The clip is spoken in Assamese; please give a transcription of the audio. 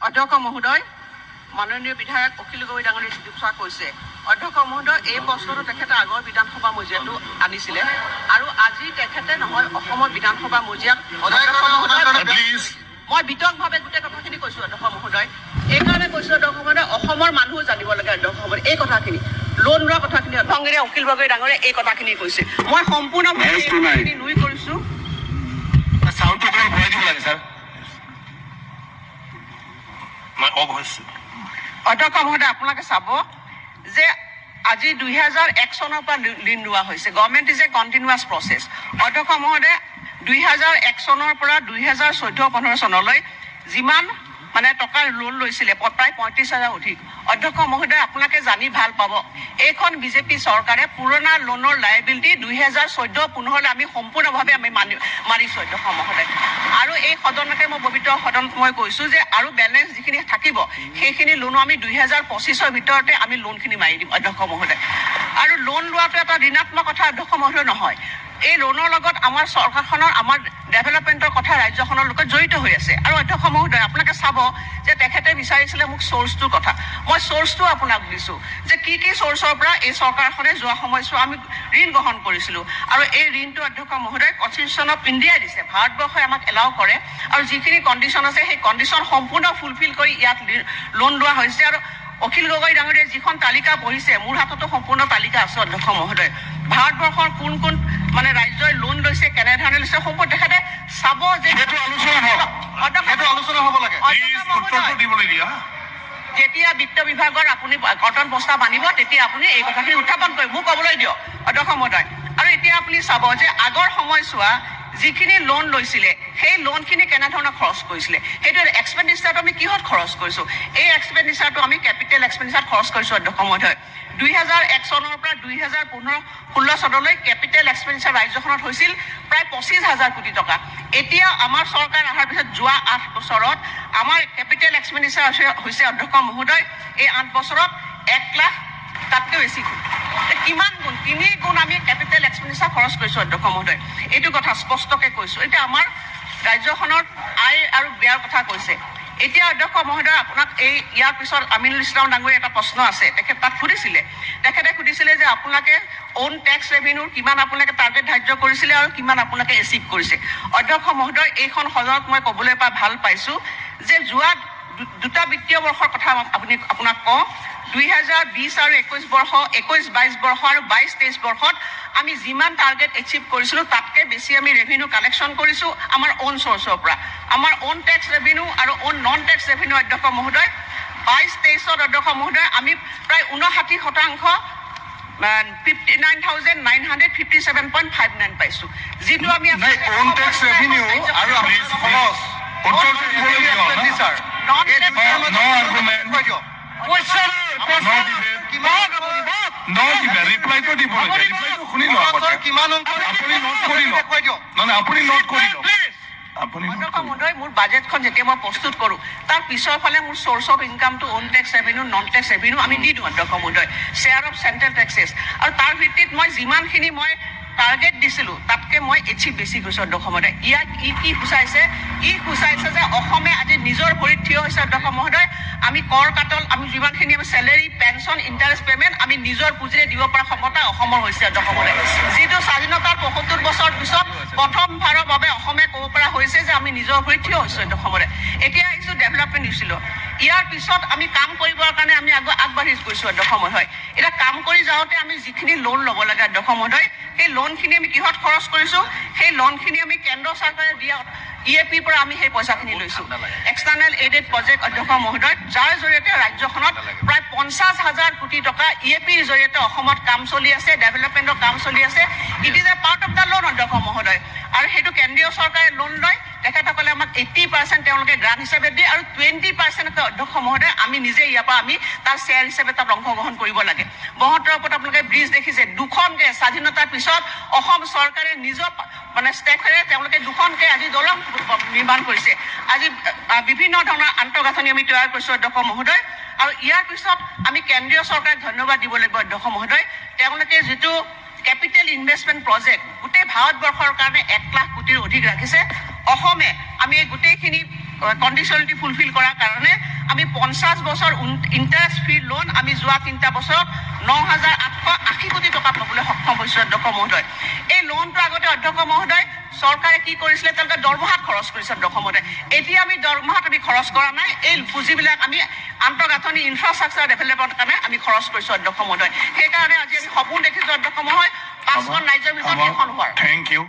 অধ্যক্ষ মহোদয়, মাননীয় বিধায়ক অখিল গগৈ ডাঙৰীয়াই যিটো কথা কৈছে, অধ্যক্ষ মহোদয় এই প্ৰশ্নটো তেখেতে আগৰ বিধানসভা মজিয়াটো আনিছিলে আৰু আজি তেখেতে নহয় অসমৰ বিধানসভা মজিয়াত মই বিতংভাৱে গোটেই কথাখিনি কৈছোঁ অধ্যক্ষ মহোদয়। এইকাৰণে কৈছোঁ অধ্যক্ষ মহোদয়, অসমৰ মানুহো জানিব লাগে অধ্যক্ষ মহোদয় এই কথাখিনি, লোন লোৱা কথাখিনি অধ্যক্ষে অখিল গগৈ ডাঙৰীয়াই এই কথাখিনি কৈছে। মই সম্পূৰ্ণভাৱে নুই কৰিছোঁ। অধ্যক্ষ মহোদয়, আপোনালোকে চাব যে আজি 2001 চনৰ পৰা ঋণ লোৱা হৈছে। Government is a continuous process. অধ্যক্ষ মহোদয়, 2001 চনৰ পৰা 2014-15 চনলৈ যিমান মানে টকাৰ লোন লৈছিলে প্ৰায় 35,000 অধিক। অধ্যক্ষ মহোদয়, আপোনালোকে জানি ভাল পাব এইখন বিজেপি চৰকাৰে পুৰণা লোনৰ লাইবিলিটি 2014-15লৈ আমি সম্পূৰ্ণভাৱে আমি মাৰিছোঁ অধ্যক্ষ মহোদয়। আৰু এই সদনতে মই পবিত্ৰ সদনত মই কৈছোঁ যে আৰু বেলেঞ্চ যিখিনি থাকিব সেইখিনি লোনো আমি 2025-ৰ ভিতৰতে আমি লোনখিনি মাৰি দিম অধ্যক্ষ মহোদয়। আৰু লোন লোৱাটো এটা ঋণাত্মক কথা অধ্যক্ষ মহোদয় নহয়। এই লোনৰ লগত আমাৰ চৰকাৰখনৰ আমাৰ ডেভেলপমেণ্টৰ কথা ৰাজ্যখনৰ লগত জড়িত হৈ আছে। আৰু অধ্যক্ষ মহোদয়, আপোনালোকে চাব যে তেখেতে বিচাৰিছিলে মোক চ'ৰ্চটোৰ কথা, মই চ'ৰ্চটো আপোনাক দিছোঁ যে কি কি চ'ৰ্চৰ পৰা এই চৰকাৰখনে যোৱা সময়ছোৱা আমি ঋণ গ্ৰহণ কৰিছিলোঁ। আৰু এই ঋণটো অধ্যক্ষ মহোদয় কনষ্টিটিউশ্যন অফ ইণ্ডিয়াই দিছে, ভাৰতবৰ্ষই আমাক এলাউ কৰে আৰু যিখিনি কণ্ডিশ্যন আছে সেই কণ্ডিশ্যন সম্পূৰ্ণ ফুলফিল কৰি ইয়াত লোন লোৱা হৈছে। আৰু অখিল গগৈ ডাঙৰীয়াই যিখন তালিকা পঢ়িছে, মোৰ হাততো সম্পূৰ্ণ তালিকা আছে অধ্যক্ষ মহোদয়। ভাৰতবৰ্ষৰ কোন কোন মানে ৰাজ্যই লোন লৈছে, কেনেধৰণে লৈছে সম্পূৰ্ণ তেখেতে চাব যে আলোচনা হ'ব লাগে। যেতিয়া বিত্ত বিভাগৰ আপুনি কৰ্তন প্ৰস্তাৱ আনিব তেতিয়া আপুনি এই কথাখিনি উত্থাপন কৰিব, মোক ক'বলৈ দিয়ক অধ্যক্ষ মহোদয়। আৰু এতিয়া আপুনি চাব যে আগৰ সময়ছোৱা যিখিনি লোন লৈছিলে সেই লোনখিনি কেনেধৰণৰ খৰচ কৰিছিলে, সেইটো এক্সপেণ্ডিচাৰটো আমি কিহত খৰচ কৰিছোঁ। এই এক্সপেণ্ডিচাৰটো আমি কেপিটেল এক্সপেণ্ডিচাৰত খৰচ কৰিছোঁ অধ্যক্ষ মহোদয়। 2001 চনৰ পৰা 2015-16 চনলৈ কেপিটেল এক্সপেণ্ডিচাৰ ৰাজ্যখনত হৈছিল প্ৰায় 25,000 কোটি টকা। এতিয়া আমাৰ চৰকাৰ অহাৰ পিছত যোৱা 8 বছৰত আমাৰ কেপিটেল এক্সপেণ্ডিচাৰ হৈছে অধ্যক্ষ মহোদয় এই 8 বছৰত 1 লাখ তাতকৈ বেছি গুণ। কিমান গুণ? 3 গুণ আমি কেপিটেল এক্সপেণ্ডিচাৰ খৰচ কৰিছোঁ অধ্যক্ষ মহোদয়। এইটো কথা স্পষ্টকৈ কৈছোঁ। এতিয়া আমাৰ ৰাজ্যখনৰ আয় আৰু ব্যয়ৰ কথা কৈছে। এতিয়া অধ্যক্ষ মহোদয়, আপোনাক ইয়াৰ পিছত আমিনুল ইছলাম ডাঙৰীয়াৰ এটা প্ৰশ্ন আছে, তেখেতে সুধিছিলে যে আপোনালোকে অ'ন টেক্স ৰেভিনিউৰ কিমান আপোনালোকে টাৰ্গেট ধাৰ্য কৰিছিলে আৰু কিমান আপোনালোকে এচিভ কৰিছে। অধ্যক্ষ মহোদয়, এইখন সদনত মই ক'বলৈ পাই ভাল পাইছোঁ যে যোৱা দুটা বিত্তীয় বৰ্ষৰ কথা আপোনাক কওঁ। 2020 আৰু 21-22 বৰ্ষ আৰু 22-23 বৰ্ষত আমি যিমান টাৰ্গেট এচিভ কৰিছিলোঁ তাতকৈ বেছি আমি ৰেভিনিউ কালেকশ্যন কৰিছোঁ আমাৰ অ'ন চ'ৰ্চৰ পৰা। আমাৰ অ'ন টেক্স ৰেভিনিউ আৰু অ'ন নন টেক্স ৰেভিনিউ অধ্যক্ষ মহোদয় 22-23 অধ্যক্ষ মহোদয় আমি প্ৰায় 59% 59,957.59 পাইছোঁ, যিটো আমি মোৰ বাজেটখন যেতিয়া মই প্ৰস্তুত কৰোঁ তাৰ পিছৰ ফালে মোৰ চ'ৰ্চ অফ ইনকামটো on tax revenue non tax revenue আমি দি দিওঁ অধ্যক্ষ মহোদয়, শ্বেয়াৰ অফ চেণ্ট্ৰেল টেক্সেছ। আৰু তাৰ ভিত্তিত মই যিমানখিনি মই টাৰ্গেট দিছিলোঁ তাতকৈ মই এচিভ বেছি কৰিছোঁ অধ্যক্ষ মহোদয়। ইয়াত কি সূচাইছে যে অসমে আজি নিজৰ ভৰিত থিয় হৈছে অধ্যক্ষ মহোদয়। আমি কৰ কাটল আমি যিমানখিনি আমি চেলেৰী পেঞ্চন ইণ্টাৰেষ্ট পে'মেণ্ট আমি নিজৰ পুঁজিৰে দিব পৰা ক্ষমতা অসমৰ হৈছে অধ্যক্ষ মহোদয়, যিটো স্বাধীনতাৰ 75 বছৰ পিছত প্ৰথমবাৰৰ বাবে অসমে ক'ব পৰা হৈছে যে আমি নিজৰ ভৰিত থিয় হৈছোঁ অধ্যক্ষ মহোদয়। এতিয়া আহিছোঁ ডেভেলপমেণ্ট দিছিলোঁ। ইয়াৰ পিছত আমি কাম কৰিবৰ কাৰণে আমি আগবাঢ়ি গৈছোঁ অধ্যক্ষ মহোদয়। এতিয়া কাম কৰি যাওঁতে আমি যিখিনি লোন ল'ব লাগে অধ্যক্ষ মহোদয়, সেই লোনখিনি আমি কিহত খৰচ কৰিছোঁ, সেই লোনখিনি আমি কেন্দ্ৰ চৰকাৰে দিয়া EAPৰ পৰা আমি সেই পইচাখিনি লৈছোঁ, এক্সটাৰ্নেল এইডেড প্ৰজেক্ট অধ্যক্ষ মহোদয়, যাৰ জৰিয়তে ৰাজ্যখনত প্ৰায় 50,000 কোটি টকা EAPৰ জৰিয়তে অসমত কাম চলি আছে, ডেভেলপমেণ্টৰ কাম চলি আছে। It is a part of the loan অধ্যক্ষ মহোদয়। আৰু সেইটো কেন্দ্ৰীয় চৰকাৰে লোন লয়, তেখেতসকলে আমাক 80% তেওঁলোকে গ্ৰাণ্ট হিচাপে দিয়ে আৰু 20% অধ্যক্ষ মহোদয় আমি নিজে ইয়াৰ পৰা আমি তাৰ শ্বেয়াৰ হিচাপে তাত অংশগ্ৰহণ কৰিব লাগে। ব্ৰহ্মপুত্ৰৰ ওপৰত আপোনালোকে ব্ৰিজ দেখিছে, 2খনকৈ স্বাধীনতাৰ পিছত অসম চৰকাৰে নিজৰ মানে ষ্টেফেৰে তেওঁলোকে 2খনকৈ আজি দলং নিৰ্মাণ কৰিছে। আজি বিভিন্ন ধৰণৰ আন্তঃগাঁথনি আমি তৈয়াৰ কৰিছোঁ অধ্যক্ষ মহোদয়। আৰু ইয়াৰ পিছত আমি কেন্দ্ৰীয় চৰকাৰক ধন্যবাদ দিব লাগিব অধ্যক্ষ মহোদয়। তেওঁলোকে যিটো কেপিটেল ইনভেষ্টমেণ্ট প্ৰজেক্ট গোটেই ভাৰতবৰ্ষৰ কাৰণে 1 লাখ কোটিৰ অধিক ৰাখিছে। অসমে আমি এই গোটেইখিনি কণ্ডিশ্যনেলিটি ফুলফিল কৰাৰ কাৰণে আমি 50 বছৰ ইণ্টাৰেষ্ট ফ্ৰী লোন আমি যোৱা 3টা বছৰত 9,880 কোটি টকা পাবলৈ সক্ষম হৈছোঁ অধ্যক্ষ মহোদয়। এই লোনটো আগতে অধ্যক্ষ মহোদয় চৰকাৰে কি কৰিছিলে, তেওঁলোকে দৰমহাত খৰচ কৰিছে অধ্যক্ষ মহোদয়। এতিয়া আমি দৰমহাত আমি খৰচ কৰা নাই, এই পুঁজিবিলাক আমি আন্তঃগাঁথনি ইনফ্ৰাষ্ট্ৰাকচাৰ ডেভেলপমেণ্টৰ কাৰণে আমি খৰচ কৰিছোঁ অধ্যক্ষ মহোদয়। সেইকাৰণে আজি আমি সপোন দেখিছোঁ অধ্যক্ষ মহোদয় 5খন ৰাজ্যৰ ভিতৰত এখন হোৱাৰ। Thank you.